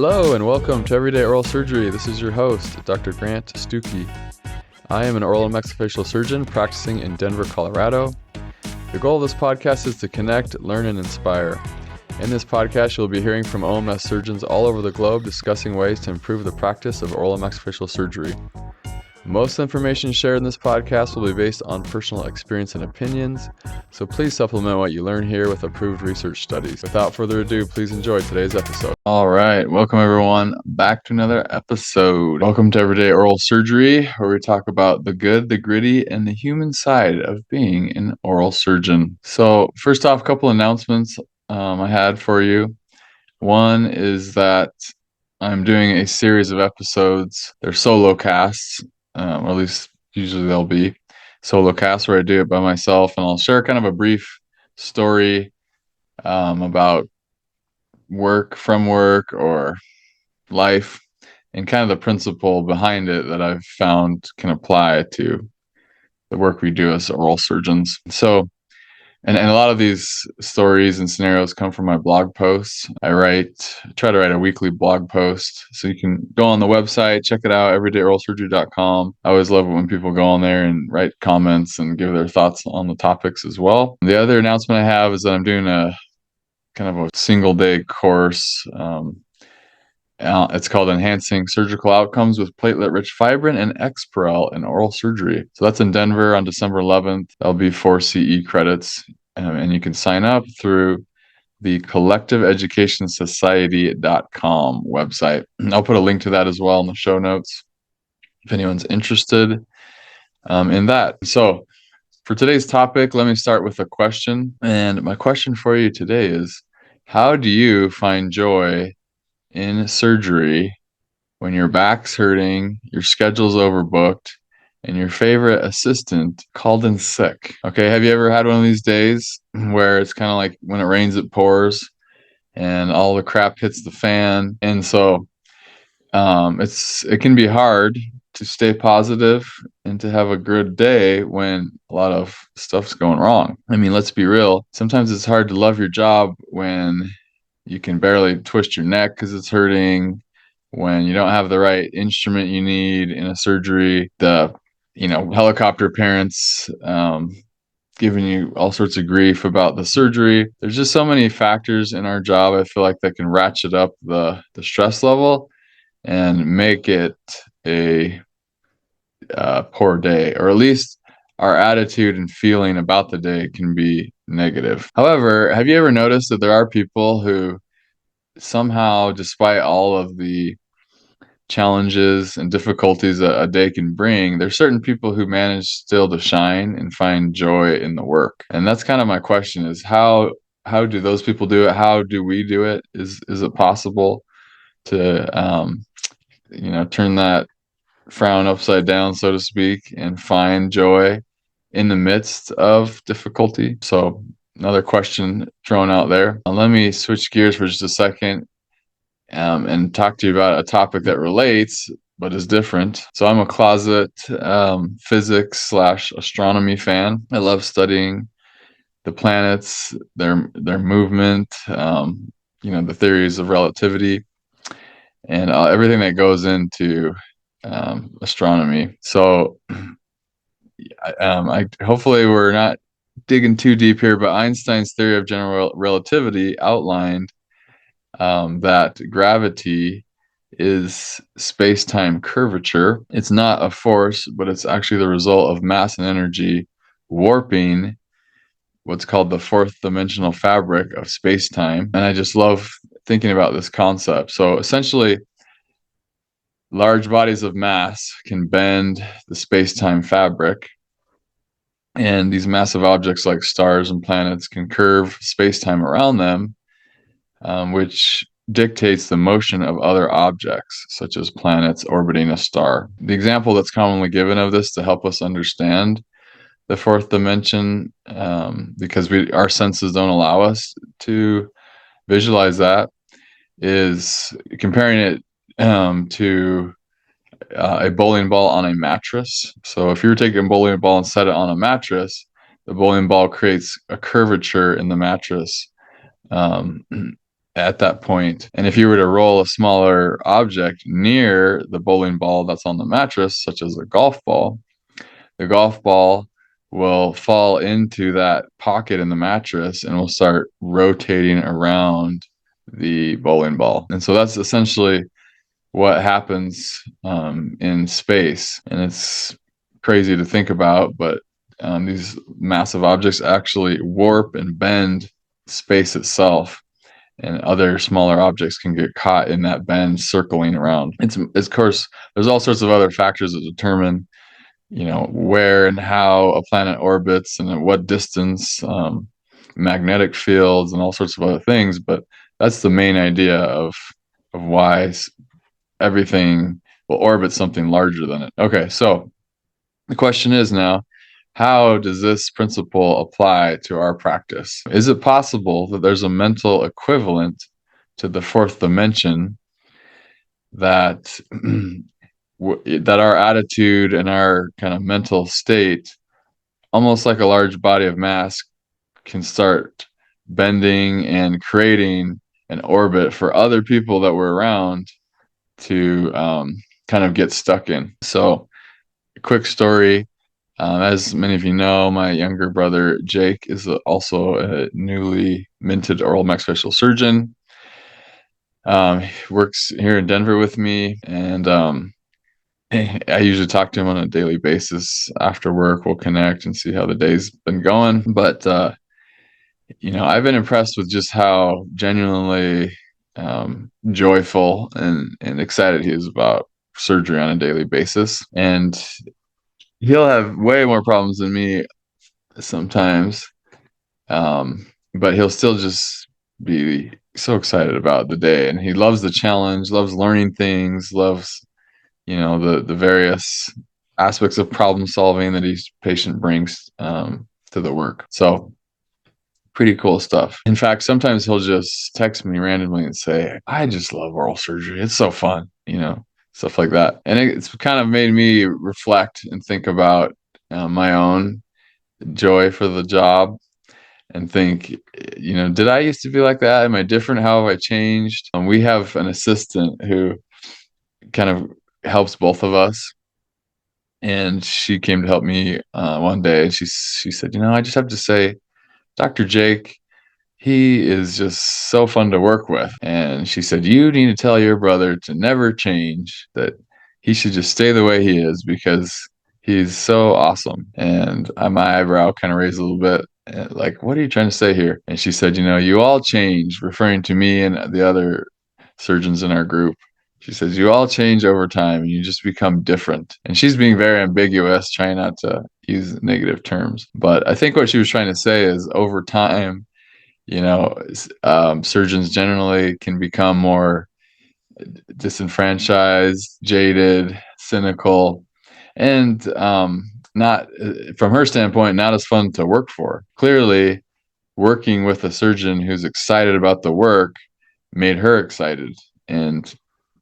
Hello and welcome to Everyday Oral Surgery. This is your host, Dr. Grant Stucki. I am an oral and maxillofacial surgeon practicing in Denver, Colorado. The goal of this podcast is to connect, learn, and inspire. In this podcast, you'll be hearing from OMS surgeons all over the globe discussing ways to improve the practice of oral and maxillofacial surgery. Most information shared in this podcast will be based on personal experience and opinions, so please supplement what you learn here with approved research studies. Without further ado, please enjoy today's episode. All right, welcome everyone back to another episode. Welcome to Everyday Oral Surgery, where we talk about the good, the gritty, and the human side of being an oral surgeon. So first off, a couple announcements I had for you. One is that I'm doing a series of episodes. They're solo casts. Or at least usually they'll be solo casts where I do it by myself, and I'll share kind of a brief story about work or life and kind of the principle behind it that I've found can apply to the work we do as oral surgeons. So, and a lot of these stories and scenarios come from my blog posts. I try to write a weekly blog post. So you can go on the website, check it out, everydayoralsurgery.com. I always love it when people go on there and write comments and give their thoughts on the topics as well. The other announcement I have is that I'm doing a kind of a single day course. It's called Enhancing Surgical Outcomes with Platelet-Rich Fibrin and Exparel in Oral Surgery. So that's in Denver on December 11th. That'll be 4 CE credits, and you can sign up through the collectiveeducationsociety.com website. I'll put a link to that as well in the show notes if anyone's interested in that. So for today's topic, let me start with a question. And my question for you today is, how do you find joy in surgery when your back's hurting, your schedule's overbooked, and your favorite assistant called in sick? Okay, have you ever had one of these days where it's kind of like when it rains, it pours, and all the crap hits the fan? And so it can be hard to stay positive and to have a good day when a lot of stuff's going wrong. I mean, let's be real. Sometimes it's hard to love your job when you can barely twist your neck because it's hurting, when you don't have the right instrument you need in a surgery, the helicopter parents giving you all sorts of grief about the surgery. There's just so many factors in our job, I feel like, that can ratchet up the stress level and make it a poor day, or at least our attitude and feeling about the day can be negative. However, have you ever noticed that there are people who somehow, despite all of the challenges and difficulties a day can bring, there's certain people who manage still to shine and find joy in the work? And that's kind of my question, is how do those people do it? How do we do it? Is it possible to turn that frown upside down, so to speak, and find joy in the midst of difficulty? So another question thrown out there. Let me switch gears for just a second and talk to you about a topic that relates but is different. So I'm a closet physics/astronomy fan. I love studying the planets, their movement, the theories of relativity, and everything that goes into astronomy. So hopefully we're not digging too deep here, but Einstein's theory of general relativity outlined that gravity is space-time curvature. It's not a force, but it's actually the result of mass and energy warping what's called the fourth dimensional fabric of space-time. And I just love thinking about this concept. So essentially, large bodies of mass can bend the space-time fabric, and these massive objects like stars and planets can curve space-time around them, which dictates the motion of other objects, such as planets orbiting a star. The example that's commonly given of this to help us understand the fourth dimension, because our senses don't allow us to visualize that, is comparing it to a bowling ball on a mattress. So if you were taking a bowling ball and set it on a mattress, the bowling ball creates a curvature in the mattress at that point. And if you were to roll a smaller object near the bowling ball that's on the mattress, such as a golf ball, the golf ball will fall into that pocket in the mattress and will start rotating around the bowling ball. And so that's essentially what happens in space. And it's crazy to think about, but these massive objects actually warp and bend space itself, and other smaller objects can get caught in that bend circling around. It's of course, there's all sorts of other factors that determine, where and how a planet orbits and at what distance, magnetic fields and all sorts of other things. But that's the main idea of why everything will orbit something larger than it. Okay, so the question is now, how does this principle apply to our practice? Is it possible that there's a mental equivalent to the fourth dimension that that our attitude and our kind of mental state, almost like a large body of mass, can start bending and creating an orbit for other people that we're around to kind of get stuck in? So, a quick story. As many of you know, my younger brother Jake is also a newly minted oral maxillofacial surgeon. He works here in Denver with me, and I usually talk to him on a daily basis after work. We'll connect and see how the day's been going. But I've been impressed with just how genuinely joyful and excited he is about surgery on a daily basis. And he'll have way more problems than me sometimes, but he'll still just be so excited about the day. And he loves the challenge, loves learning things, loves the various aspects of problem solving that each patient brings to the work. So pretty cool stuff. In fact, sometimes he'll just text me randomly and say, I just love oral surgery. It's so fun, stuff like that. And it's kind of made me reflect and think about my own joy for the job and think, did I used to be like that? Am I different? How have I changed? We have an assistant who kind of helps both of us. And she came to help me one day, and she said, I just have to say, Dr. Jake, he is just so fun to work with. And she said, you need to tell your brother to never change, that he should just stay the way he is because he's so awesome. And my eyebrow kind of raised a little bit, like, what are you trying to say here? And she said, you all change, referring to me and the other surgeons in our group. She says, you all change over time and you just become different. And she's being very ambiguous, trying not to use negative terms. But I think what she was trying to say is over time, surgeons generally can become more disenfranchised, jaded, cynical, and not, from her standpoint, not as fun to work for. Clearly, working with a surgeon who's excited about the work made her excited and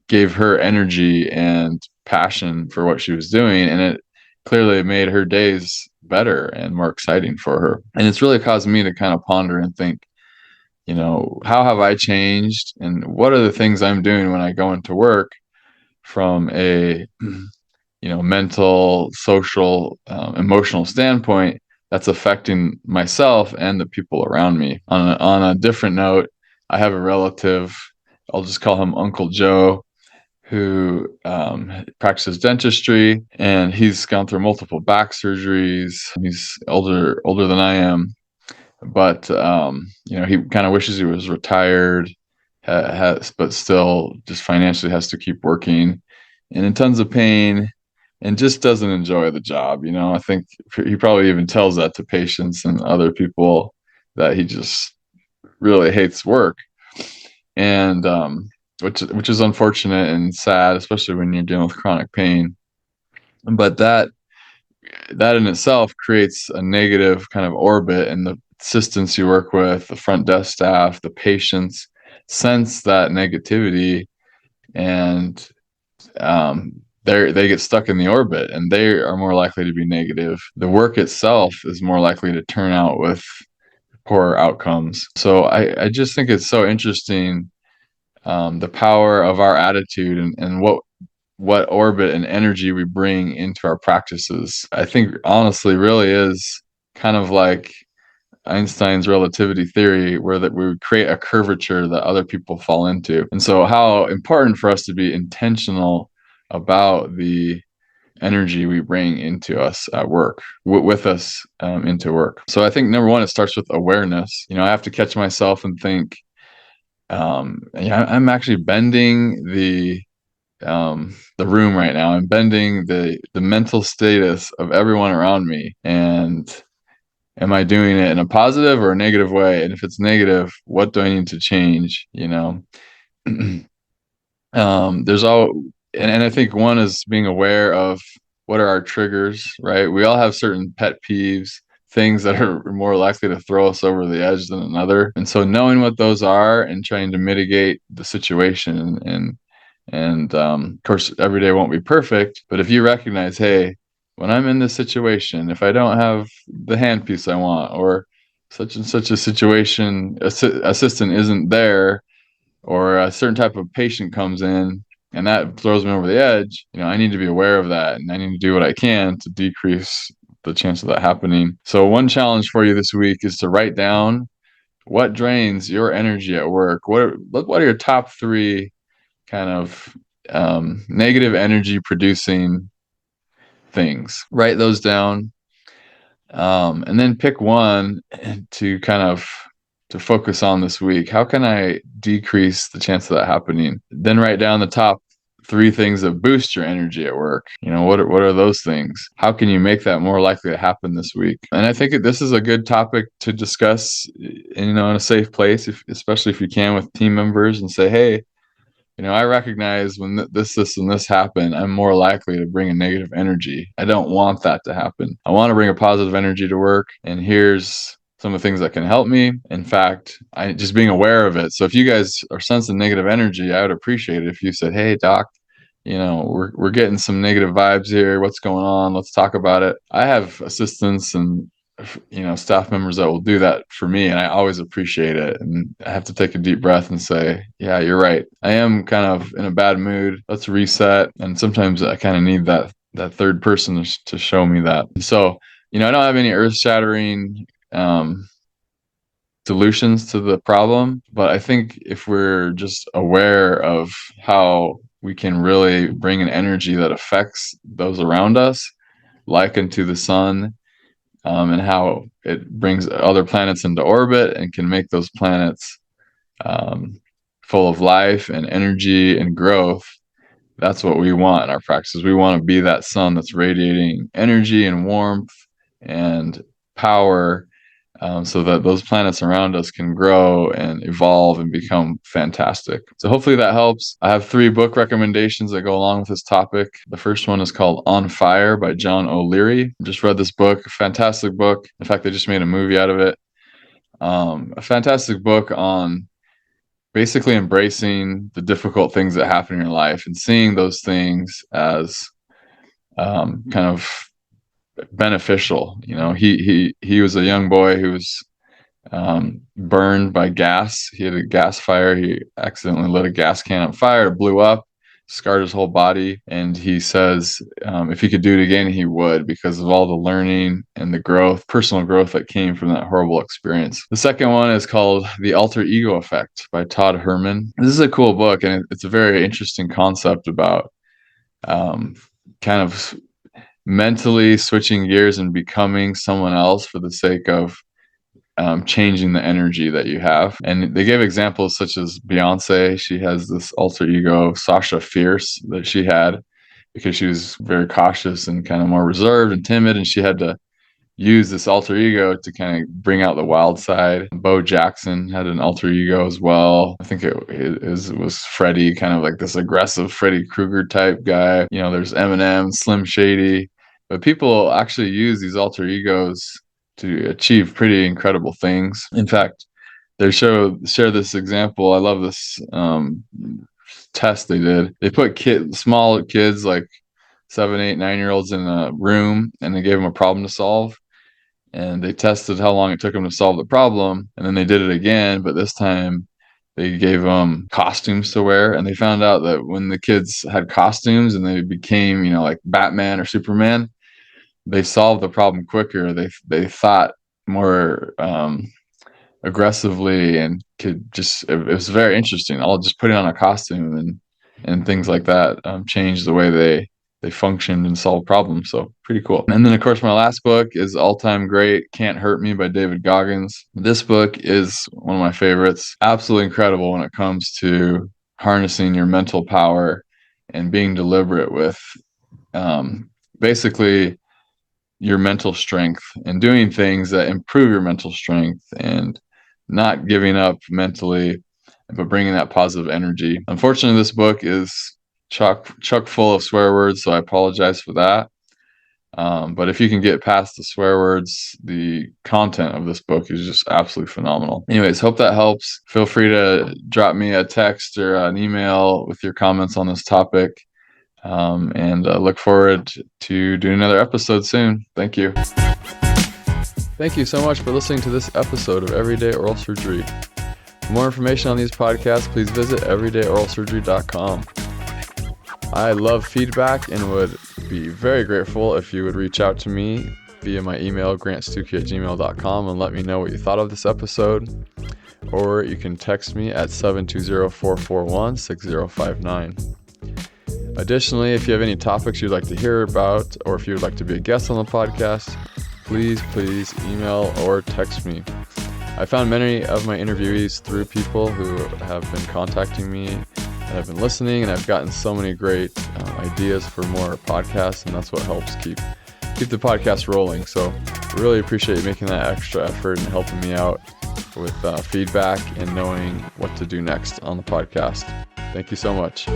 gave her energy and passion for what she was doing, and it clearly made her days better and more exciting for her. And it's really caused me to kind of ponder and think, how have I changed, and what are the things I'm doing when I go into work from a mental, social, emotional standpoint that's affecting myself and the people around me. On a different note, I have a relative, I'll just call him Uncle Joe, who practices dentistry, and he's gone through multiple back surgeries. He's older than I am, but he kind of wishes he was retired, but still just financially has to keep working, and in tons of pain, and just doesn't enjoy the job. I think he probably even tells that to patients and other people, that he just really hates work, and which is unfortunate and sad, especially when you're dealing with chronic pain. But that in itself creates a negative kind of orbit, and the assistants you work with, the front desk staff, the patients sense that negativity, and they get stuck in the orbit, and they are more likely to be negative. The work itself is more likely to turn out with poorer outcomes. So I just think it's so interesting, the power of our attitude and what orbit and energy we bring into our practices. I think honestly really is kind of like Einstein's relativity theory, where that we would create a curvature that other people fall into. And so how important for us to be intentional about the energy we bring into us at work, with us into work. So I think number one, it starts with awareness. I have to catch myself and think, yeah, I'm actually bending the room right now. I'm bending the mental status of everyone around me. And am I doing it in a positive or a negative way? And if it's negative, what do I need to change? There's all, and I think one is being aware of what are our triggers, right? We all have certain pet peeves, things that are more likely to throw us over the edge than another. And so knowing what those are and trying to mitigate the situation, and of course, every day won't be perfect, but if you recognize, hey, when I'm in this situation, if I don't have the handpiece I want, or such and such a situation, assistant isn't there, or a certain type of patient comes in and that throws me over the edge, I need to be aware of that, and I need to do what I can to decrease the chance of that happening. So one challenge for you this week is to write down what drains your energy at work. What are your top three kind of negative energy producing things? Write those down, and then pick one to focus on this week. How can I decrease the chance of that happening? Then write down the top three things that boost your energy at work. What are those things? How can you make that more likely to happen this week? And I think this is a good topic to discuss, in a safe place, especially if you can, with team members, and say, hey, I recognize when this, and this happen, I'm more likely to bring a negative energy. I don't want that to happen. I want to bring a positive energy to work. And here's some of the things that can help me. In fact, I just being aware of it. So if you guys are sensing negative energy, I would appreciate it if you said, hey, doc, we're getting some negative vibes here. What's going on? Let's talk about it. I have assistants and staff members that will do that for me, and I always appreciate it. And I have to take a deep breath and say, yeah, you're right, I am kind of in a bad mood, let's reset. And sometimes I kind of need that third person to show me that. So I don't have any earth-shattering solutions to the problem, but I think if we're just aware of how we can really bring an energy that affects those around us, likened to the sun, and how it brings other planets into orbit and can make those planets full of life and energy and growth. That's what we want in our practices. We want to be that sun that's radiating energy and warmth and power, so that those planets around us can grow and evolve and become fantastic. So hopefully that helps. I have 3 book recommendations that go along with this topic. The first one is called On Fire by John O'Leary. Just read this book, fantastic book. In fact, they just made a movie out of it. A fantastic book on basically embracing the difficult things that happen in your life and seeing those things as kind of beneficial. He was a young boy who was burned by gas. He had a gas fire. He accidentally lit a gas can on fire. It blew up, scarred his whole body. And he says if he could do it again, he would, because of all the learning and the growth, personal growth, that came from that horrible experience. The second one is called The Alter Ego Effect by Todd Herman. This is a cool book, and it's a very interesting concept about kind of mentally switching gears and becoming someone else for the sake of changing the energy that you have. And they gave examples such as Beyonce. She has this alter ego, Sasha Fierce, that she had because she was very cautious and kind of more reserved and timid, and she had to use this alter ego to kind of bring out the wild side. Bo Jackson had an alter ego as well. I think it was Freddie, kind of like this aggressive Freddy Krueger type guy. There's Eminem, Slim Shady, but people actually use these alter egos to achieve pretty incredible things. In fact, they share this example. I love this test they did. They put small kids, like 7, 8, 9-year-olds, in a room, and they gave them a problem to solve. and they tested how long it took them to solve the problem. And then they did it again, but this time they gave them costumes to wear. And they found out that when the kids had costumes and they became, like Batman or Superman, they solved the problem quicker. They thought more aggressively and could just, it was very interesting. All just putting on a costume and things like that changed the way they functioned and solved problems. So pretty cool. And then of course my last book is All Time Great, Can't Hurt Me by David Goggins. This book is one of my favorites. Absolutely incredible when it comes to harnessing your mental power and being deliberate with basically your mental strength and doing things that improve your mental strength and not giving up mentally, but bringing that positive energy. Unfortunately, this book is chock full of swear words, so I apologize for that. But if you can get past the swear words, the content of this book is just absolutely phenomenal. Anyways, hope that helps. Feel free to drop me a text or an email with your comments on this topic. And look forward to doing another episode soon. Thank you. Thank you so much for listening to this episode of Everyday Oral Surgery. For more information on these podcasts, please visit everydayoralsurgery.com. I love feedback and would be very grateful if you would reach out to me via my email, grantstucki@gmail.com, and let me know what you thought of this episode. Or you can text me at 720-441-6059. Additionally, if you have any topics you'd like to hear about, or if you would like to be a guest on the podcast, please email or text me. I found many of my interviewees through people who have been contacting me and have been listening, and I've gotten so many great ideas for more podcasts, and that's what helps keep the podcast rolling. So I really appreciate you making that extra effort and helping me out with feedback and knowing what to do next on the podcast. Thank you so much.